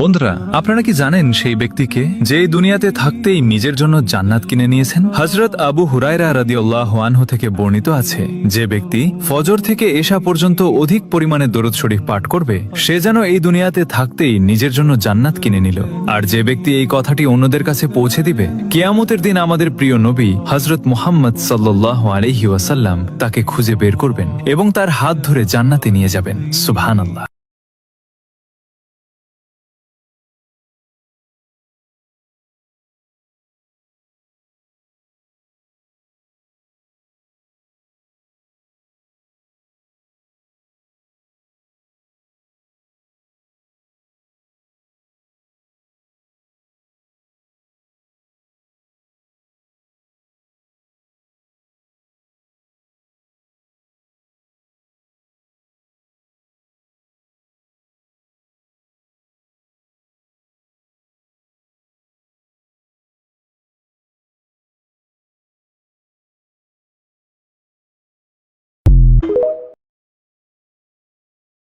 বন্ধুরা, আপনারা কি জানেন সেই ব্যক্তিকে যে এই দুনিয়াতে থাকতেই নিজের জন্য জান্নাত কিনে নিয়েছেন? হযরত আবু হুরায়রা রাদিয়াল্লাহু আনহু থেকে বর্ণিত আছে, যে ব্যক্তি ফজর থেকে এশা পর্যন্ত অধিক পরিমাণে দরুদ শরীফ পাঠ করবে, সে যেন এই দুনিয়াতে থাকতেই নিজের জন্য জান্নাত কিনে নিল। আর যে ব্যক্তি এই কথাটি অন্যদের কাছে পৌঁছে দিবে, কিয়ামতের দিন আমাদের প্রিয় নবী হযরত মুহাম্মদ সাল্লাল্লাহু আলাইহি ওয়াসাল্লাম তাকে খুঁজে বের করবেন এবং তার হাত ধরে জান্নাতে নিয়ে যাবেন। সুবহানাল্লাহ।